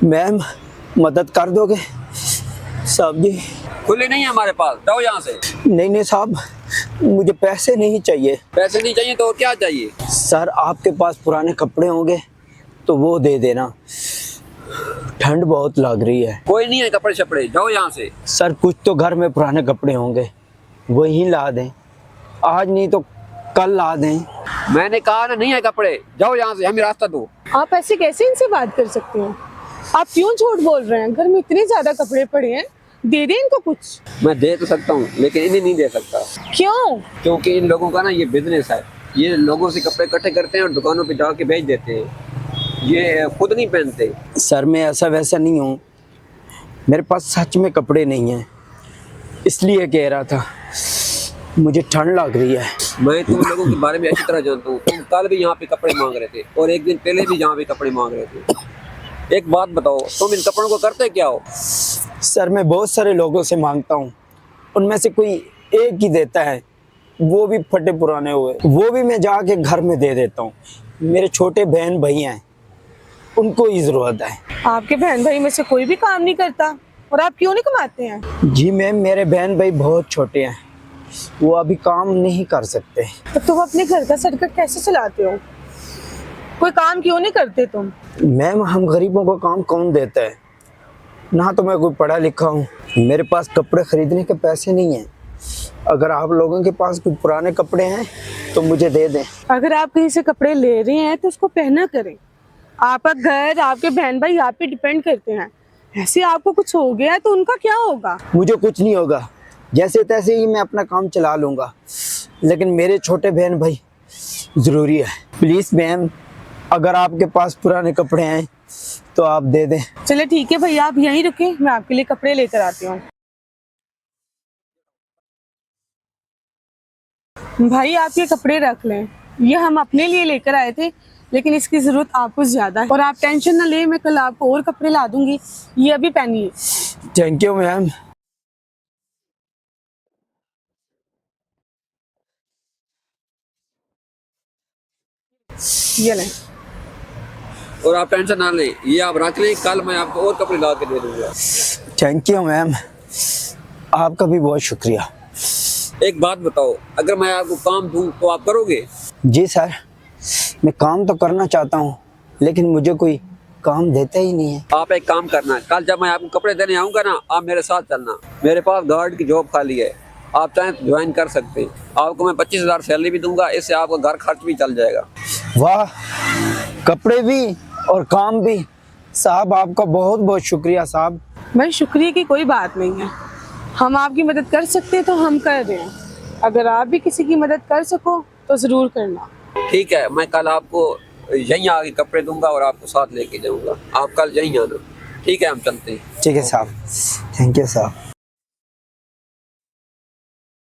Ma'am मदद कर दोगे साहब जी? खुले नहीं है हमारे पास, जाओ यहाँ से। नहीं नहीं साहब, मुझे पैसे नहीं चाहिए। पैसे नहीं चाहिए तो और क्या चाहिए? सर आपके पास पुराने कपड़े होंगे तो वो दे देना, ठंड बहुत लग रही है। कोई नहीं है कपड़े शपड़े, जाओ यहाँ से। सर कुछ तो घर में पुराने कपड़े होंगे, वही ला दें, आज नहीं तो कल ला दें। मैंने कहा ना नहीं है कपड़े, जाओ यहाँ से, हमें रास्ता दो। आप ऐसे कैसे इनसे बात कर सकते हैं? आप क्यों झूठ बोल रहे हैं? घर में इतने ज्यादा कपड़े पड़े हैं, दे दें इनको कुछ। मैं दे तो सकता हूँ लेकिन इन्हें नहीं दे सकता, क्यों? क्योंकि इन लोगों का ना ये बिजनेस है। ये लोगों से कपड़े इकट्ठे करते हैं और दुकानों पे जाके बेच देते हैं, ये खुद नहीं पहनते। सर मैं ऐसा वैसा नहीं हूँ, मेरे पास सच में कपड़े नहीं हैं, इसलिए कह रहा था, मुझे ठंड लग रही है। मैं तुम लोगों के बारे में अच्छी तरह जानता हूँ। तुम कल भी यहाँ पे कपड़े मांग रहे थे और एक दिन पहले भी यहाँ पे कपड़े मांग रहे थे। एक बात बताओ, तुम इन कपड़ों को करते क्या हो? सर मैं बहुत सारे लोगों से मांगता हूँ, उनमें से कोई एक ही देता है, वो भी फटे पुराने हुए, वो भी मैं जाके घर में दे देता हूँ। मेरे छोटे बहन भाई हैं, उनको ही ज़रूरत है। आपके बहन भाई में से कोई भी काम नहीं करता और आप क्यों नहीं कमाते हैं? जी मैम, मेरे बहन भाई बहुत छोटे हैं, वो अभी काम नहीं कर सकते। तो तुम अपने घर का सर्कट कैसे चलाते हो? कोई काम क्यों नहीं करते तुम? मैम हम गरीबों को काम कौन देता है? ना तो मैं कोई पढ़ा लिखा हूँ, मेरे पास कपड़े खरीदने के पैसे नहीं हैं। अगर आप लोगों के पास कोई पुराने कपड़े हैं तो मुझे दे दें। अगर आप कहीं से कपड़े ले रहे हैं तो उसको पहना करें। आपका घर, आपके बहन भाई आप पे डिपेंड करते हैं। ऐसे आपको कुछ हो गया तो उनका क्या होगा? मुझे कुछ नहीं होगा, जैसे तैसे ही मैं अपना काम चला लूँगा, लेकिन मेरे छोटे बहन भाई ज़रूरी है। प्लीज़ मैम, अगर आपके पास पुराने कपड़े हैं तो आप दे दें। चले ठीक है भैया, आप यहीं रुके, मैं आपके लिए कपड़े लेकर आती हूँ। भाई आप ये कपड़े रख लें, ये हम अपने लिए लेकर आए थे, लेकिन इसकी जरूरत आपको ज्यादा है। और आप टेंशन ना ले, मैं कल आपको और कपड़े ला दूंगी, ये अभी पहनिए। Thank you ma'am. ये लें। और आप टेंशन ना लें, ये आप रख लें, कल मैं आपको और कपड़े ला के दे दूंगा। थैंक यू मैम, आपका भी बहुत शुक्रिया। एक बात बताओ, अगर मैं आपको काम दूं तो आप करोगे? जी सर, मैं काम तो करना चाहता हूँ, लेकिन मुझे कोई काम देता ही नहीं है। आप एक काम करना, कल जब मैं आपको कपड़े देने आऊँगा ना, आप मेरे साथ चलना। मेरे पास गार्ड की जॉब खाली है, आप चाहें तो ज्वाइन कर सकते हैं। आपको मैं 25,000 सैलरी भी दूंगा, इससे आपका घर खर्च भी चल जाएगा। वाह, कपड़े भी और काम भी। साहब आपका बहुत बहुत शुक्रिया साहब। भाई शुक्रिया की कोई बात नहीं है, हम आपकी मदद कर सकते हैं तो हम कर रहे हैं। अगर आप भी किसी की मदद कर सको तो जरूर करना। ठीक है, मैं कल आपको यहीं आके कपड़े दूंगा और आपको साथ लेके जाऊंगा। आप कल यहीं आना, ठीक है? हम चलते हैं। ठीक है साहब, थैंक यू साहब।